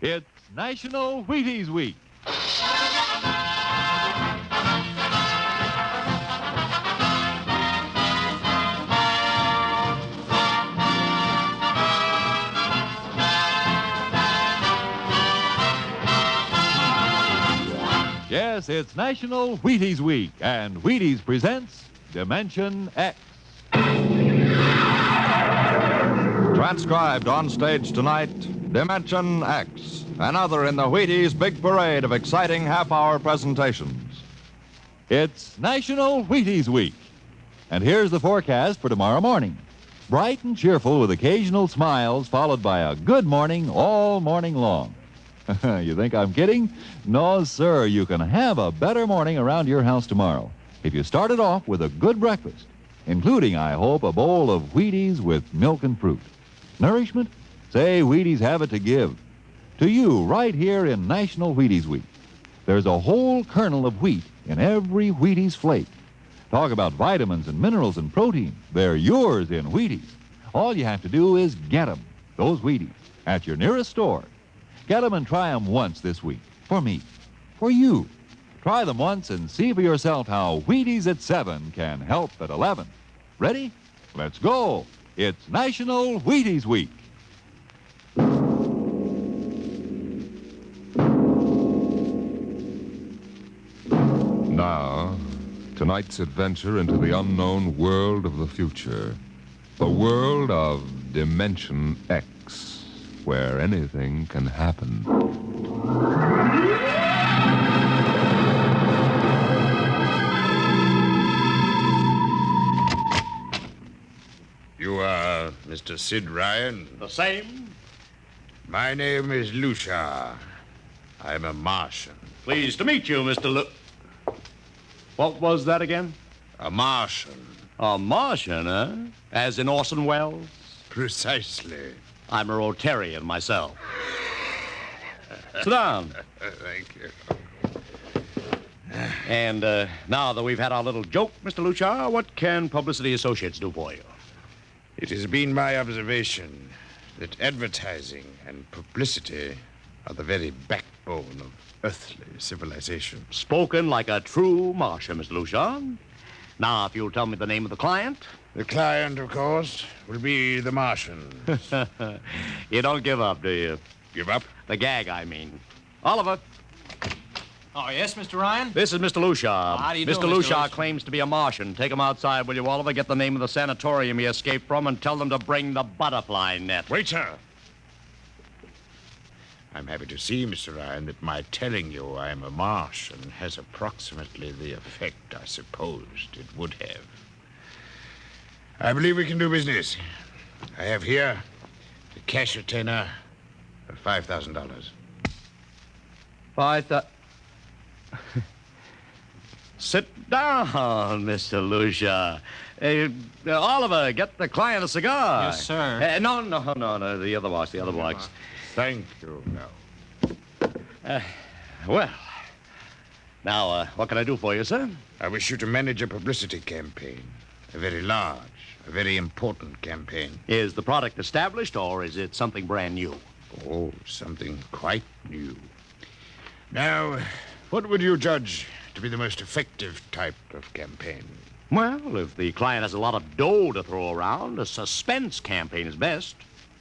It's National Wheaties Week. Yes, it's National Wheaties Week, and Wheaties presents Dimension X. Transcribed on stage tonight, Dimension X, another in the Wheaties big parade of exciting half-hour presentations. It's National Wheaties Week. And here's the forecast for tomorrow morning. Bright and cheerful with occasional smiles followed by a good morning all morning long. You think I'm kidding? No, sir. You can have a better morning around your house tomorrow if you start it off with a good breakfast, including, I hope, a bowl of Wheaties with milk and fruit. Nourishment? Say, Wheaties have it to give. To you, right here in National Wheaties Week. There's a whole kernel of wheat in every Wheaties flake. Talk about vitamins and minerals and protein. They're yours in Wheaties. All you have to do is get them, those Wheaties, at your nearest store. Get them and try them once this week. For me. For you. Try them once and see for yourself how Wheaties at 7 can help at 11. Ready? Let's go. It's National Wheaties Week. Now, tonight's adventure into the unknown world of the future. The world of Dimension X, where anything can happen. You are Mr. Sid Ryan? The same. My name is Lucia. I'm a Martian. Pleased to meet you, Mr. What was that again? A Martian. A Martian, eh? As in Orson Welles? Precisely. I'm a Rotarian myself. Sit down. Thank you. And now that we've had our little joke, Mr. Lucia, what can Publicity Associates do for you? It has been my observation that advertising and publicity are the very backbone of earthly civilization. Spoken like a true Martian, Mr. Lucia. Now, if you'll tell me the name of the client. The client, of course, will be the Martian. You don't give up, do you? Give up? The gag, I mean. Oliver. Oh, yes, Mr. Ryan? This is Mr. Lucia. How do you do, Mr. Mr. Lucia Lucia? claims to be a Martian. Take him outside, will you, Oliver? Get the name of the sanatorium he escaped from and tell them to bring the butterfly net. Wait, sir. I'm happy to see, Mr. Ryan, that my telling you I am a Martian has approximately the effect I supposed it would have. I believe we can do business. I have here a cash retainer of $5,000. Sit down, Mr. Lucia. Oliver, get the client a cigar. Yes, sir. No, the other box. Thank you. No. Well, now, what can I do for you, sir? I wish you to manage a publicity campaign. A very large, a very important campaign. Is the product established, or is it something brand new? Oh, something quite new. Now, what would you judge to be the most effective type of campaign? Well, if the client has a lot of dough to throw around, a suspense campaign is best.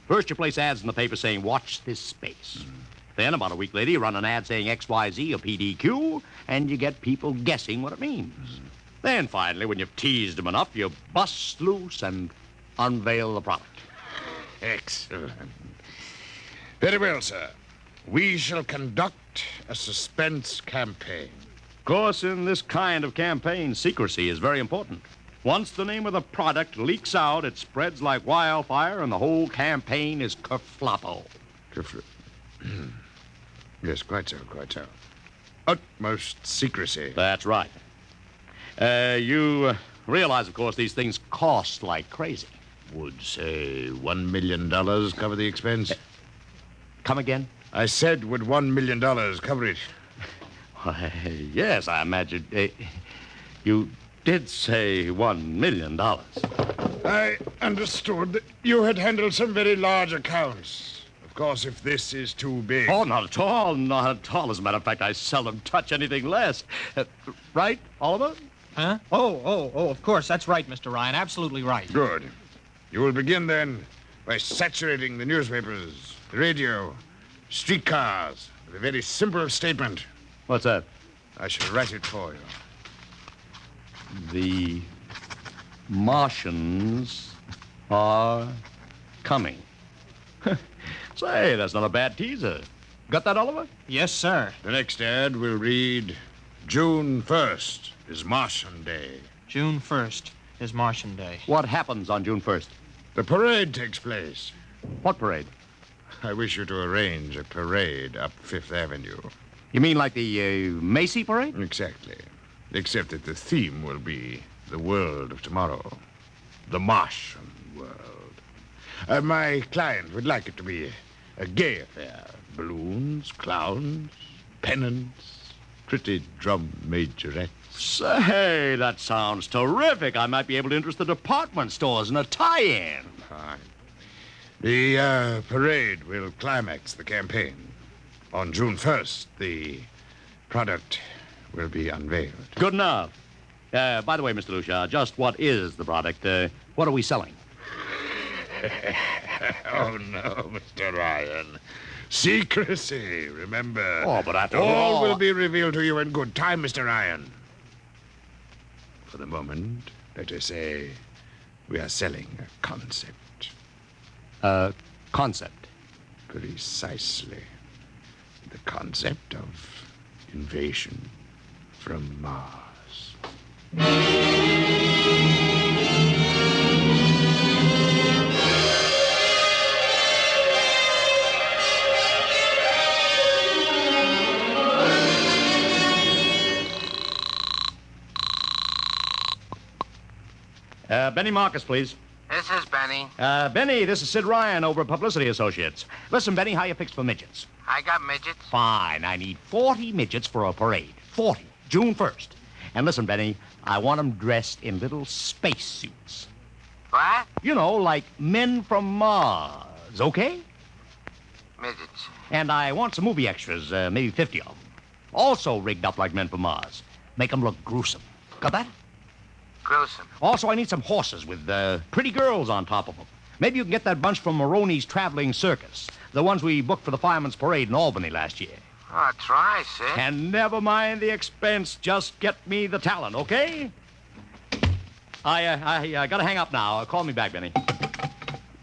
First, you place ads in the paper saying, watch this space. Then, about a week later, you run an ad saying XYZ or PDQ, and you get people guessing what it means. Then, finally, when you've teased them enough, you bust loose and unveil the product. Excellent. Very well, sir. We shall conduct a suspense campaign. Of course, in this kind of campaign, secrecy is very important. Once the name of the product leaks out, it spreads like wildfire, and the whole campaign is kerfloppo. Yes, quite so. Utmost secrecy. That's right. You realize, of course, these things cost like crazy. Would, say, $1 million cover the expense? Come again? I said, would $1 million cover it? Why, yes, I imagine. You did say $1 million. I understood that you had handled some very large accounts. Of course, if this is too big. Oh, not at all. Not at all. As a matter of fact, I seldom touch anything less. Right, Oliver? Huh? Oh, of course. That's right, Mr. Ryan. Absolutely right. Good. You will begin then by saturating the newspapers, the radio, streetcars with a very simple statement. What's that? I shall write it for you. The Martians are coming. Say, that's not a bad teaser. Got that, Oliver? Yes, sir. The next ad will read, June 1st is Martian Day. June 1st is Martian Day. What happens on June 1st? The parade takes place. What parade? I wish you to arrange a parade up Fifth Avenue. You mean like the Macy parade? Exactly. Except that the theme will be the world of tomorrow. The Martian world. My client would like it to be a gay affair. Balloons, clowns, pennants, pretty drum majorettes. Say, that sounds terrific. I might be able to interest the department stores in a tie-in. Fine. The parade will climax the campaign. On June 1st, the product will be unveiled. Good enough. By the way, Mr. Lucia, just what is the product? What are we selling? Oh, no, Mr. Ryan. Secrecy, remember. Oh, but after all will be revealed to you in good time, Mr. Ryan. For the moment, let us say we are selling a concept. Concept. Precisely. The concept of invasion from Mars. Benny Marcus, please. This is Benny. Benny, this is Sid Ryan over at Publicity Associates. Listen, Benny, how you fixed for midgets? I got midgets. Fine. I need 40 midgets for a parade. 40. June 1st. And listen, Benny, I want them dressed in little space suits. What? You know, like men from Mars, okay? Midgets. And I want some movie extras, maybe 50 of them. Also rigged up like men from Mars. Make them look gruesome. Got that? Gruesome. Also, I need some horses with pretty girls on top of them. Maybe you can get that bunch from Maroney's Traveling Circus, the ones we booked for the Fireman's Parade in Albany last year. Oh, try, Sid. And never mind the expense, just get me the talent, okay? I gotta hang up now. Call me back, Benny.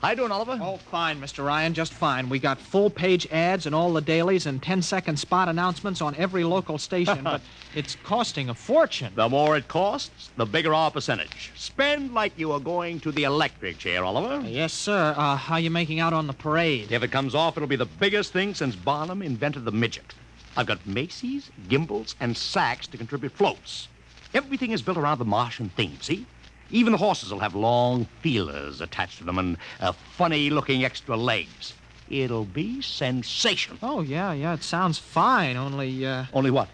How you doing, Oliver? Oh, fine, Mr. Ryan, just fine. We got full-page ads in all the dailies and 10-second spot announcements on every local station, but it's costing a fortune. The more it costs, the bigger our percentage. Spend like you are going to the electric chair, Oliver. Yes, sir. How you making out on the parade? If it comes off, it'll be the biggest thing since Barnum invented the midget. I've got Macy's, gimbals, and sacks to contribute floats. Everything is built around the Martian theme, see? Even the horses will have long feelers attached to them and funny-looking extra legs. It'll be sensational. Oh, yeah, it sounds fine, only, Only what?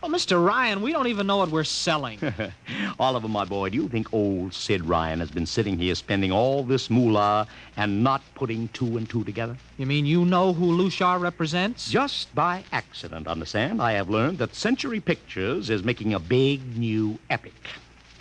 Oh, Mr. Ryan, we don't even know what we're selling. Oliver, my boy, do you think old Sid Ryan has been sitting here spending all this moolah and not putting two and two together? You mean you know who Lucia represents? Just by accident, understand, I have learned that Century Pictures is making a big new epic.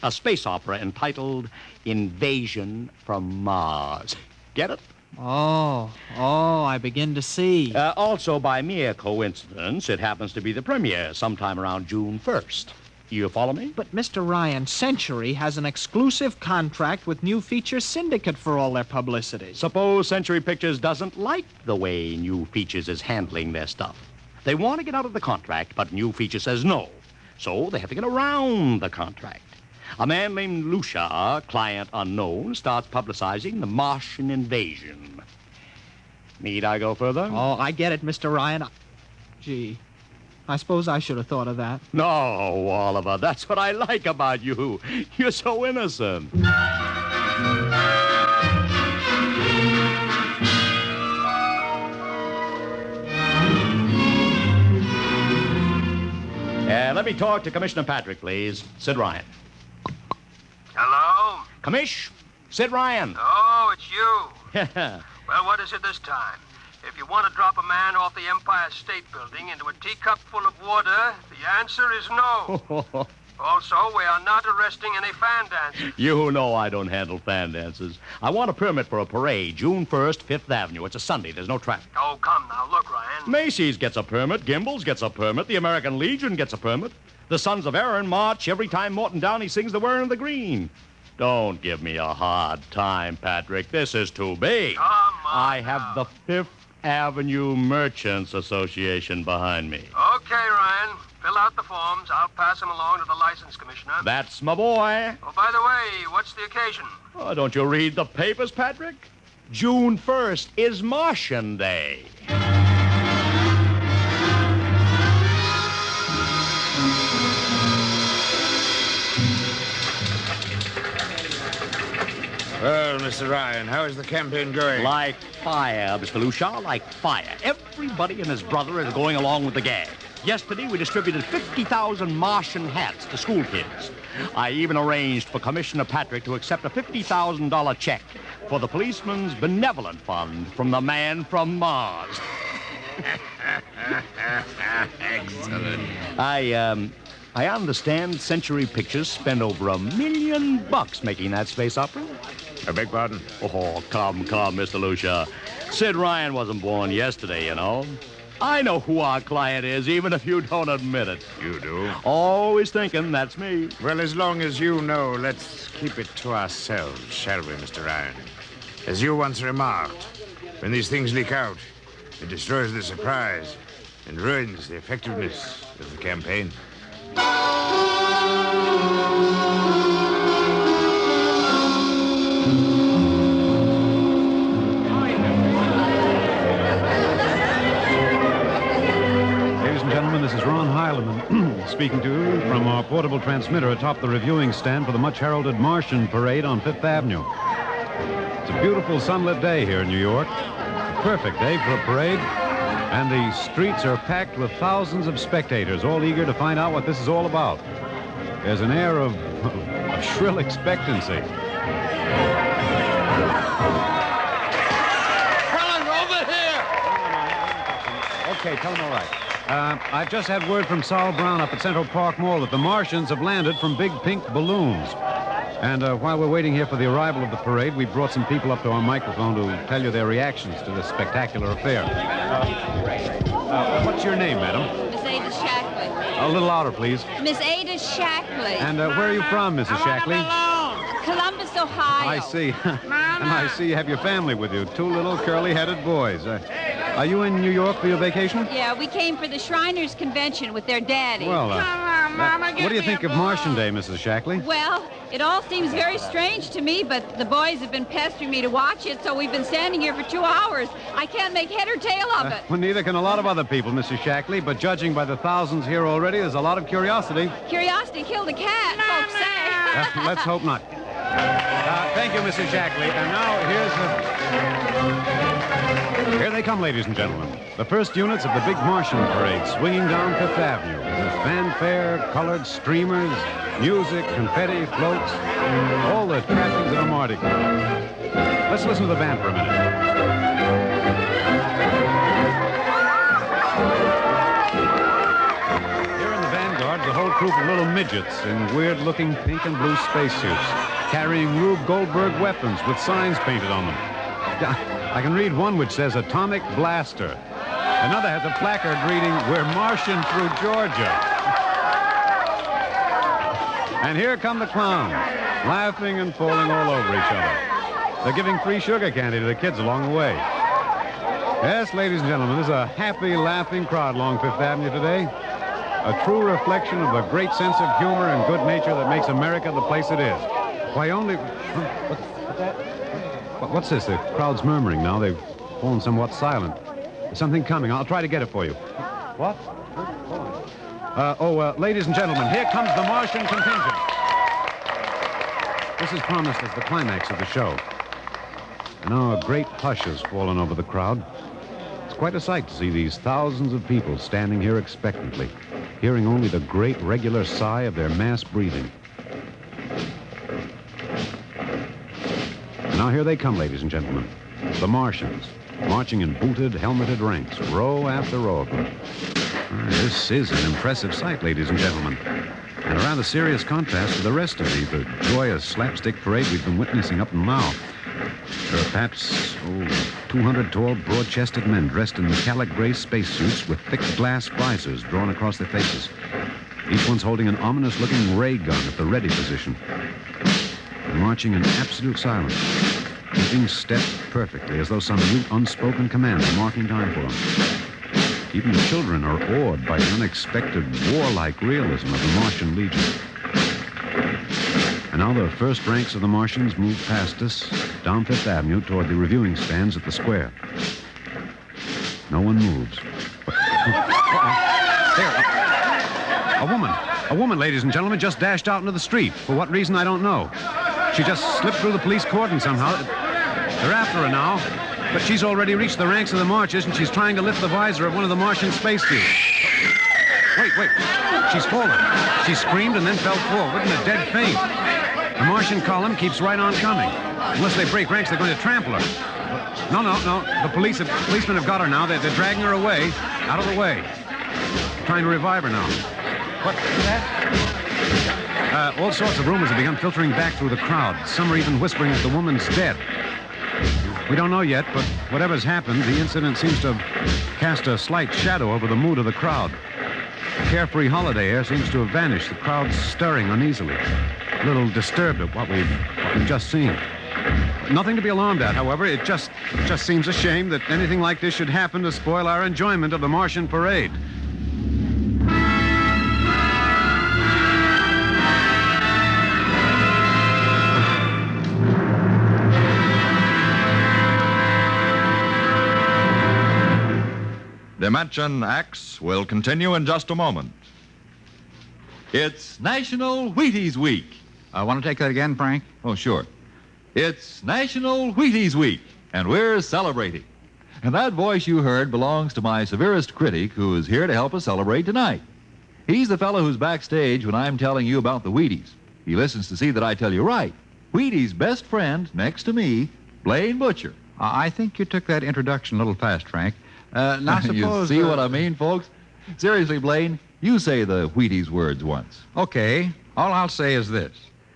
A space opera entitled Invasion from Mars. Get it? Oh, I begin to see. Also, by mere coincidence, it happens to be the premiere sometime around June 1st. You follow me? But, Mr. Ryan, Century has an exclusive contract with New Features Syndicate for all their publicity. Suppose Century Pictures doesn't like the way New Features is handling their stuff. They want to get out of the contract, but New Features says no. So they have to get around the contract. A man named Lucia, client unknown, starts publicizing the Martian invasion. Need I go further? Oh, I get it, Mr. Ryan. Gee, I suppose I should have thought of that. No, Oliver, that's what I like about you. You're so innocent. Let me talk to Commissioner Patrick, please. Sid Ryan. Hello? Commish, Sid Ryan. Oh, it's you. Yeah. Well, what is it this time? If you want to drop a man off the Empire State Building into a teacup full of water, the answer is no. Also, we are not arresting any fan dancers. You know I don't handle fan dances. I want a permit for a parade, June 1st, 5th Avenue. It's a Sunday. There's no traffic. Oh, come now. Look, Ryan. Macy's gets a permit. Gimbel's gets a permit. The American Legion gets a permit. The Sons of Erin march every time Morton Downey sings the Wearing of the Green. Don't give me a hard time, Patrick. This is too big. Come on. I have the 5th Avenue Merchants Association behind me. Okay, Ryan. Fill out the forms. I'll pass them along to the license commissioner. That's my boy. Oh, by the way, what's the occasion? Oh, don't you read the papers, Patrick? June 1st is Martian Day. Well, Mr. Ryan, how is the campaign going? Like fire, Mr. Lucia, like fire. Everybody and his brother is going along with the gag. Yesterday, we distributed 50,000 Martian hats to school kids. I even arranged for Commissioner Patrick to accept a $50,000 check for the Policeman's Benevolent Fund from the man from Mars. Excellent. I understand Century Pictures spent over $1 million making that space opera. I beg pardon? Oh, come, Mr. Lucia. Sid Ryan wasn't born yesterday, you know. I know who our client is, even if you don't admit it. You do? Always thinking that's me. Well, as long as you know, let's keep it to ourselves, shall we, Mr. Ryan? As you once remarked, when these things leak out, it destroys the surprise and ruins the effectiveness of the campaign. Ladies and gentlemen, this is Ron Heileman speaking to you from our portable transmitter atop the reviewing stand for the much-heralded Martian parade on Fifth Avenue. It's a beautiful sunlit day here in New York. A perfect day for a parade. And the streets are packed with thousands of spectators, all eager to find out what this is all about. There's an air of shrill expectancy. Helen, over here! Okay, tell them all right. I've just had word from Sol Brown up at Central Park Mall that the Martians have landed from big pink balloons. And while we're waiting here for the arrival of the parade, we brought some people up to our microphone to tell you their reactions to this spectacular affair. What's your name, madam? Miss Ada Shackley. A little louder, please. Miss Ada Shackley. And where are you from, Mrs. Shackley? Columbus, Ohio. I see. And I see you have your family with you, two little curly-headed boys. Are you in New York for your vacation? Yeah, we came for the Shriners Convention with their daddy. Well, what do you think of Martian Day, Mrs. Shackley? Well, it all seems very strange to me, but the boys have been pestering me to watch it, so we've been standing here for 2 hours. I can't make head or tail of it. Well, neither can a lot of other people, Mrs. Shackley, but judging by the thousands here already, there's a lot of curiosity. Curiosity killed a cat, folks say. Let's hope not. Thank you, Mrs. Shackley. And now here they come, ladies and gentlemen. The first units of the big Martian parade swinging down Fifth Avenue. With fanfare, colored streamers, music, confetti, floats, all the trappings of a Mardi Gras. Let's listen to the band for a minute. Here in the vanguard, the whole group of little midgets in weird-looking pink and blue spacesuits, carrying Rube Goldberg weapons with signs painted on them. I can read one which says Atomic Blaster. Another has a placard reading, We're Martian through Georgia. And here come the clowns, laughing and falling all over each other. They're giving free sugar candy to the kids along the way. Yes, ladies and gentlemen, there's a happy, laughing crowd along Fifth Avenue today. A true reflection of the great sense of humor and good nature that makes America the place it is. Why only... What's that? What's this? The crowd's murmuring now. They've fallen somewhat silent. There's something coming. I'll try to get it for you. What? Ladies and gentlemen, here comes the Martian contingent. This is promised as the climax of the show. And now a great hush has fallen over the crowd. It's quite a sight to see these thousands of people standing here expectantly, hearing only the great regular sigh of their mass breathing. And now here they come, ladies and gentlemen, the Martians. marching in booted, helmeted ranks, row after row of them. This is an impressive sight, ladies and gentlemen, and a rather serious contrast to the rest of the joyous slapstick parade we've been witnessing up until now. There are perhaps 200 tall, broad-chested men dressed in metallic gray spacesuits with thick glass visors drawn across their faces. Each one's holding an ominous-looking ray gun at the ready position. They're marching in absolute silence, keeping step perfectly, as though some mute, unspoken command is marking time for them. Even the children are awed by the unexpected, warlike realism of the Martian Legion. And now the first ranks of the Martians move past us down Fifth Avenue toward the reviewing stands at the square. No one moves. There. A woman, ladies and gentlemen, just dashed out into the street. For what reason, I don't know. She just slipped through the police cordon somehow. They're after her now, but she's already reached the ranks of the marchers, and she's trying to lift the visor of one of the Martian spacesuits. Wait. She's fallen. She screamed and then fell forward in a dead faint. The Martian column keeps right on coming. Unless they break ranks, they're going to trample her. No. The policemen have got her now. They're dragging her away, out of the way. Trying to revive her now. What? All sorts of rumors have begun filtering back through the crowd. Some are even whispering that the woman's dead. We don't know yet, but whatever's happened, the incident seems to have cast a slight shadow over the mood of the crowd. The carefree holiday air seems to have vanished. The crowd's stirring uneasily, a little disturbed at what we've just seen. Nothing to be alarmed at, however. It just seems a shame that anything like this should happen to spoil our enjoyment of the Martian parade. Dimension X will continue in just a moment. It's National Wheaties Week. I want to take that again, Frank. Oh, sure. It's National Wheaties Week, and we're celebrating. And that voice you heard belongs to my severest critic, who is here to help us celebrate tonight. He's the fellow who's backstage when I'm telling you about the Wheaties. He listens to see that I tell you right. Wheaties' best friend, next to me, Blaine Butcher. I think you took that introduction a little fast, Frank. Now, suppose... You see what I mean, folks? Seriously, Blaine, you say the Wheaties words once. Okay. All I'll say is this.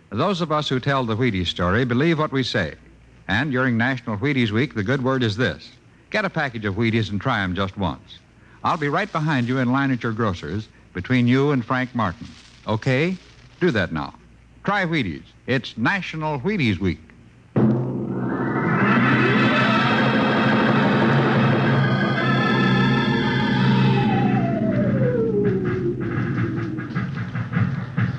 Those of us who tell the Wheaties story believe what we say. And during National Wheaties Week, the good word is this. Get a package of Wheaties and try them just once. I'll be right behind you in line at your grocer's, between you and Frank Martin. Okay? Do that now. Try Wheaties. It's National Wheaties Week.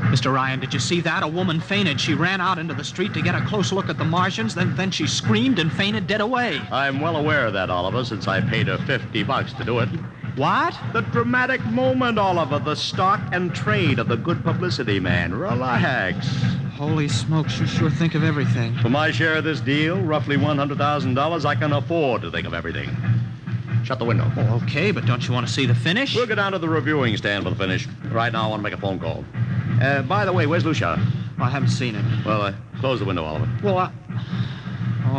Mr. Ryan, did you see that? A woman fainted. She ran out into the street to get a close look at the Martians, then she screamed and fainted dead away. I'm well aware of that, Oliver, since I paid her $50 to do it. What? The dramatic moment, Oliver. The stock and trade of the good publicity man. Relax. Holy smokes, you sure think of everything. For my share of this deal, roughly $100,000, I can afford to think of everything. Shut the window. Oh, okay, but don't you want to see the finish? We'll go down to the reviewing stand for the finish. Right now, I want to make a phone call. By the way, where's Lucia? I haven't seen him. Well, close the window, Oliver. Well,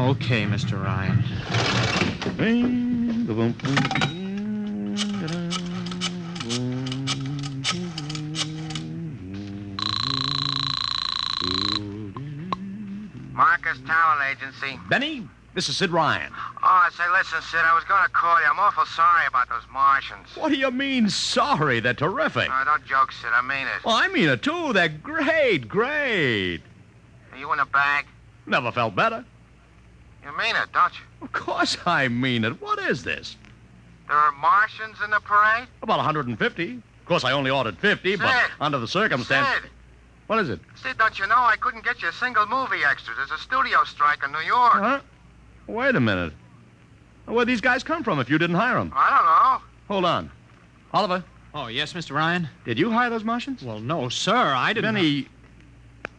okay, Mr. Ryan. Marcus Talent Agency. Benny, this is Sid Ryan. Oh, say, listen, Sid, I was going to call you. I'm awful sorry about those Martians. What do you mean, sorry? They're terrific. No, don't joke, Sid. I mean it. Well, I mean it, too. They're great. Are you in a bag? Never felt better. You mean it, don't you? Of course I mean it. What is this? There are Martians in the parade? About 150. Of course, I only ordered 50, Sid. but under the circumstance... Sid. What is it? Sid, don't you know I couldn't get you a single movie extra? There's a studio strike in New York. Huh? Wait a minute. Where'd these guys come from if you didn't hire them? I don't know. Hold on. Oliver, Oh, yes, Mr. Ryan? did you hire those Martians? Well, no, sir, I didn't... Benny,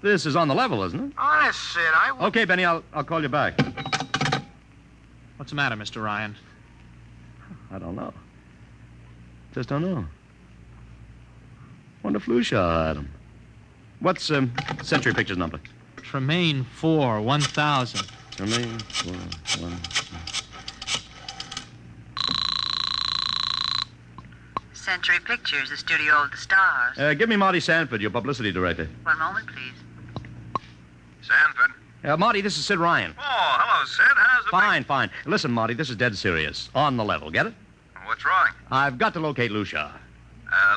this is on the level, isn't it? Honest, Sid, I... Okay, Benny, I'll call you back. What's the matter, Mr. Ryan? I don't know. Just don't know. Wonder if Lucia hired him. What's Century Pictures number? Tremaine 4, 1000. Tremaine 4, 1. Century Pictures, the studio of the stars. Give me Marty Sanford, your publicity director. One moment, please. Sanford. Marty, this is Sid Ryan. Oh, hello, Sid. How's it Fine. Listen, Marty, this is dead serious. On the level, get it? What's wrong? I've got to locate Lucia.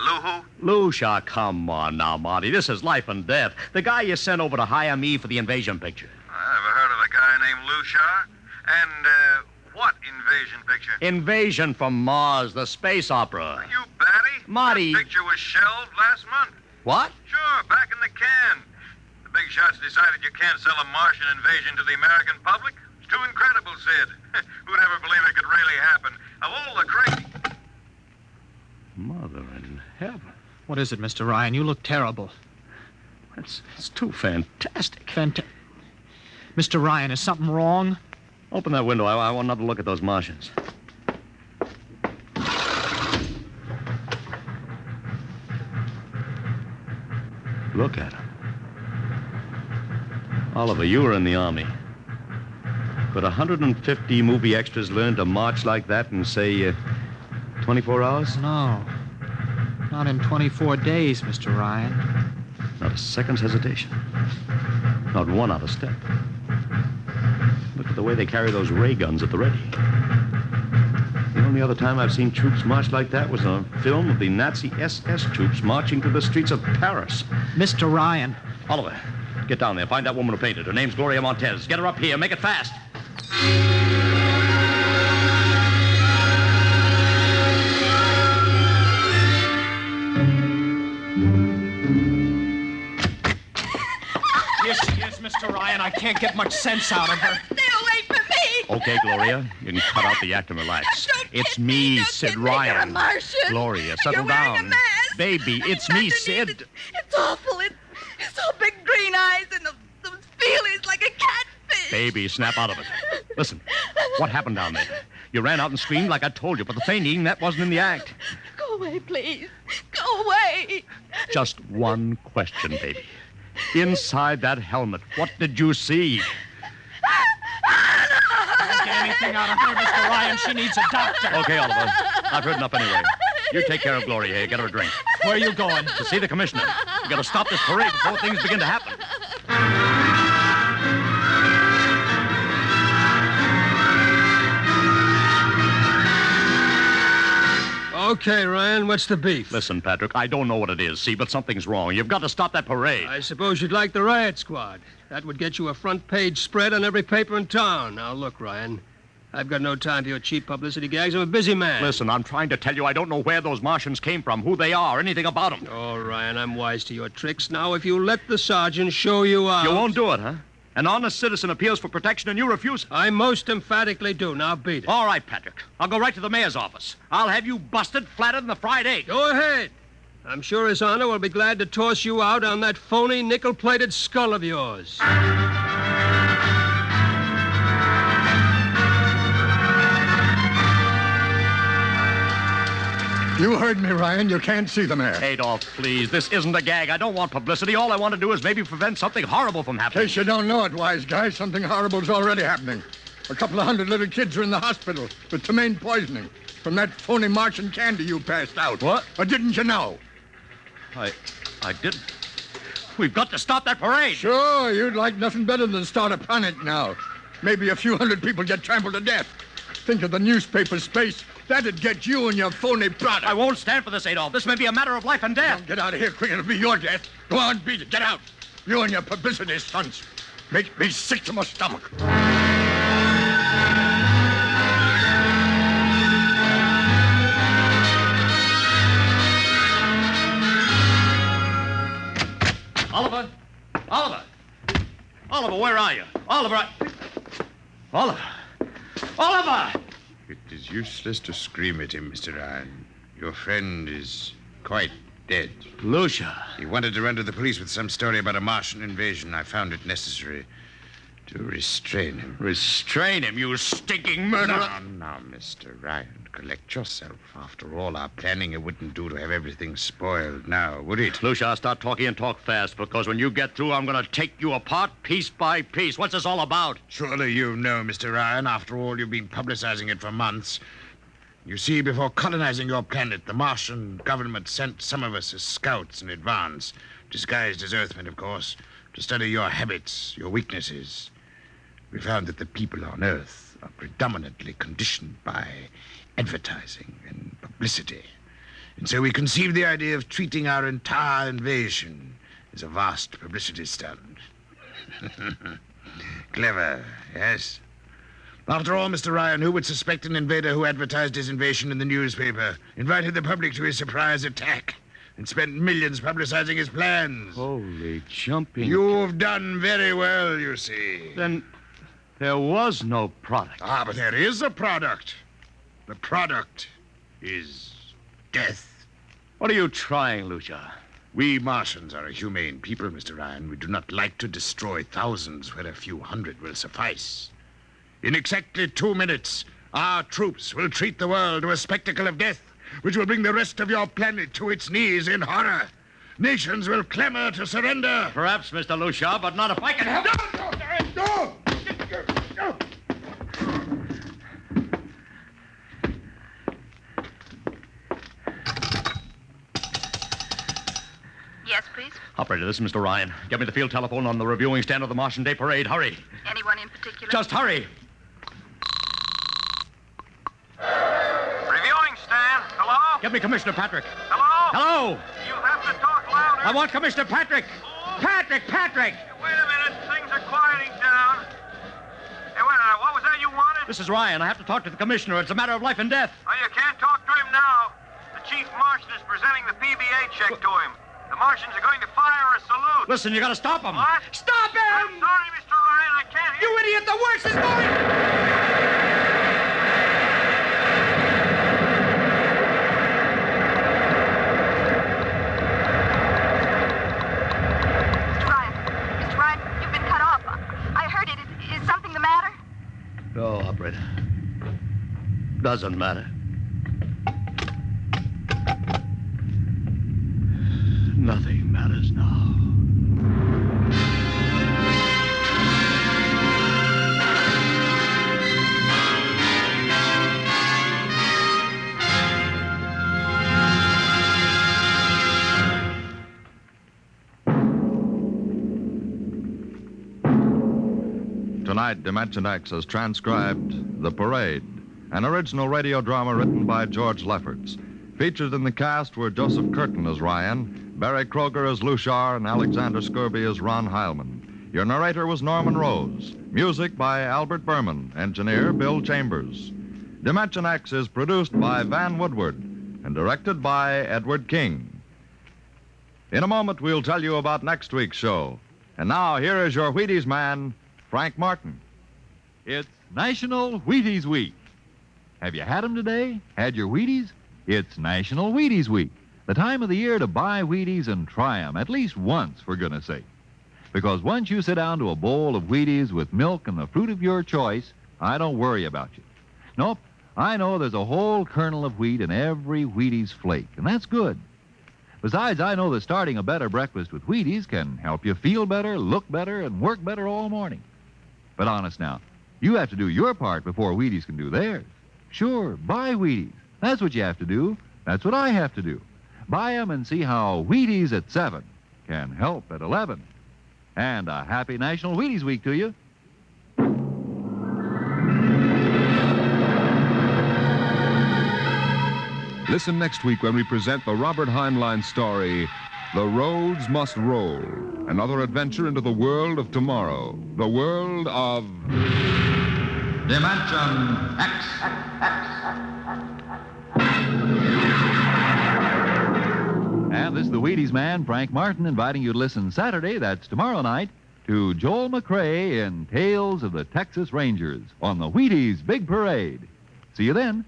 Lou who? Lucia, come on now, Marty. This is life and death. The guy you sent over to hire me for the invasion picture. I never heard of a guy named Lou Shar. And, what invasion picture? Invasion from Mars, the space opera. Are you batty? Marty. That picture was shelved last month. What? Sure, back in the can. The big shots decided you can't sell a Martian invasion to the American public. It's too incredible, Sid. Who'd ever believe it could really happen? Of all the crazy... Mother in heaven. What is it, Mr. Ryan? You look terrible. It's too fantastic. Mr. Ryan, is something wrong? Open that window. I want another look at those Martians. Look at them. Oliver, you were in the Army. Could 150 movie extras learn to march like that in, say, 24 hours? No. Not in 24 days, Mr. Ryan. Not a second's hesitation. Not one out of step. Look at the way they carry those ray guns at the ready. The only other time I've seen troops march like that was on a film of the Nazi SS troops marching through the streets of Paris. Mr. Ryan. Oliver, get down there. Find that woman who painted. Her name's Gloria Montez. Get her up here. Make it fast. Here she is, Mr. Ryan. I can't get much sense out of her. Stay away from me! Okay, Gloria. You can cut out the act and relax. It's me, Sid Ryan. You're a Martian. Gloria, settle You're wearing down. a mask. Baby, it's me, Sid. It's awful. It's all big green eyes and those feelings like a catfish. Baby, snap out of it. Listen, what happened down there? You ran out and screamed like I told you, but the fainting, that wasn't in the act. Go away, please. Go away. Just one question, baby. Inside that helmet, what did you see? Don't get anything out of her, Mr. Ryan. She needs a doctor. Okay, Oliver. I've heard enough anyway. You take care of Gloria here. Get her a drink. Where are you going? To see the commissioner. You gotta stop this parade before things begin to happen. Okay, Ryan, what's the beef? Listen, Patrick, I don't know what it is, see, but something's wrong. You've got to stop that parade. I suppose you'd like the riot squad. That would get you a front-page spread on every paper in town. Now, look, Ryan, I've got no time for your cheap publicity gags. I'm a busy man. Listen, I'm trying to tell you I don't know where those Martians came from, who they are, anything about them. Oh, Ryan, I'm wise to your tricks. Now, if you let the sergeant show you out... You won't do it, huh? An honest citizen appeals for protection and you refuse it. I most emphatically do. Now beat it. All right, Patrick. I'll go right to the mayor's office. I'll have you busted flatter than the fried egg. Go ahead. I'm sure His Honor will be glad to toss you out on that phony nickel-plated skull of yours. You heard me, Ryan. You can't see the mayor. Adolf, please. This isn't a gag. I don't want publicity. All I want to do is maybe prevent something horrible from In happening. case you don't know it, wise guy, something horrible's already happening. A couple of hundred little kids are in the hospital with ptomaine poisoning from that phony Martian candy you passed out. What? Or didn't you know? I didn't. We've got to stop that parade. Sure, you'd like nothing better than start a panic now. Maybe a few hundred people get trampled to death. Think of the newspaper space. That'd get you and your phony product. I won't stand for this, Adolf. This may be a matter of life and death. Now get out of here quick. It'll be your death. Go on, beat it. Get out. You and your publicity stunts make me sick to my stomach. Oliver! Oliver! Oliver, where are you? Oliver! Oliver! Oliver! It is useless to scream at him, Mr. Ryan. Your friend is quite dead. Lucia. He wanted to run to the police with some story about a Martian invasion. I found it necessary to restrain him. Restrain him, you stinking murderer! Now, Mr. Ryan, collect yourself. After all our planning, it wouldn't do to have everything spoiled now, would it? Lucia, start talking and talk fast, because when you get through, I'm going to take you apart piece by piece. What's this all about? Surely you know, Mr. Ryan. After all, you've been publicizing it for months. You see, before colonizing your planet, the Martian government sent some of us as scouts in advance, disguised as Earthmen, of course, to study your habits, your weaknesses. We found that the people on Earth are predominantly conditioned by advertising and publicity. And so we conceived the idea of treating our entire invasion as a vast publicity stunt. Clever, yes? After all, Mr. Ryan, who would suspect an invader who advertised his invasion in the newspaper, invited the public to his surprise attack, and spent millions publicizing his plans? Holy jumping. You've done very well, you see. Then there was no product. Ah, but there is a product. The product is death. What are you trying, Lucia? We Martians are a humane people, Mr. Ryan. We do not like to destroy thousands where a few hundred will suffice. In exactly 2 minutes, our troops will treat the world to a spectacle of death, which will bring the rest of your planet to its knees in horror. Nations will clamor to surrender. Perhaps, Mr. Lucia, but not if I can help. No! Yes, please. Operator, this is Mr. Ryan. Get me the field telephone on the reviewing stand of the Martian Day Parade. Hurry. Anyone in particular? Just hurry. Reviewing stand. Hello? Get me Commissioner Patrick. Hello? Hello. You have to talk louder. I want Commissioner Patrick. Patrick! Wait a minute. Things are quieting down. Hey, wait a minute. What was that you wanted? This is Ryan. I have to talk to the commissioner. It's a matter of life and death. Oh, you can't talk to him now. The chief Martian is presenting the PBA check to him. The Martians are going to fire a salute. Listen, you gotta stop him. What? Stop him! I'm sorry, Mr. Ryan. I can't hear You idiot! The worst is going... Mr. Ryan, you've been cut off. I heard it. Is something the matter? No, operator. Doesn't matter. Nothing matters now. Tonight, Dimension X has transcribed The Parade, an original radio drama written by George Lefferts. Featured in the cast were Joseph Curtin as Ryan, Barry Kroger as Luchar, and Alexander Scurby as Ron Heilman. Your narrator was Norman Rose. Music by Albert Berman. Engineer Bill Chambers. Dimension X is produced by Van Woodward and directed by Edward King. In a moment, we'll tell you about next week's show. And now, here is your Wheaties man, Frank Martin. It's National Wheaties Week. Have you had them today? Had your Wheaties? It's National Wheaties Week, the time of the year to buy Wheaties and try them at least once, for goodness sake. Because once you sit down to a bowl of Wheaties with milk and the fruit of your choice, I don't worry about you. Nope, I know there's a whole kernel of wheat in every Wheaties flake, and that's good. Besides, I know that starting a better breakfast with Wheaties can help you feel better, look better, and work better all morning. But honest now, you have to do your part before Wheaties can do theirs. Sure, buy Wheaties. That's what you have to do. That's what I have to do. Buy 'em and see how Wheaties at 7 can help at 11. And a happy National Wheaties Week to you. Listen next week when we present the Robert Heinlein story, The Roads Must Roll. Another adventure into the world of tomorrow. The world of... Dimension X. And this is the Wheaties man, Frank Martin, inviting you to listen Saturday, that's tomorrow night, to Joel McRae in Tales of the Texas Rangers on the Wheaties Big Parade. See you then.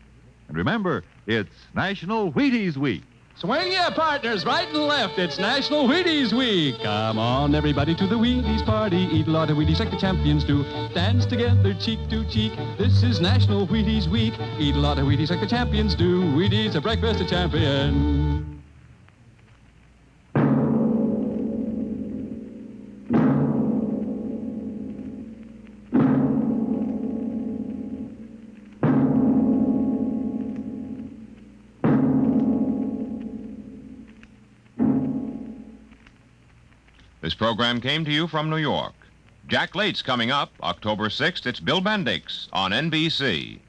And remember, it's National Wheaties Week. Swing your partners right and left. It's National Wheaties Week. Come on, everybody, to the Wheaties party. Eat a lot of Wheaties like the champions do. Dance together, cheek to cheek. This is National Wheaties Week. Eat a lot of Wheaties like the champions do. Wheaties, a breakfast of champion. This program came to you from New York. Jack Late's coming up October 6th. It's Bill Bendix on NBC.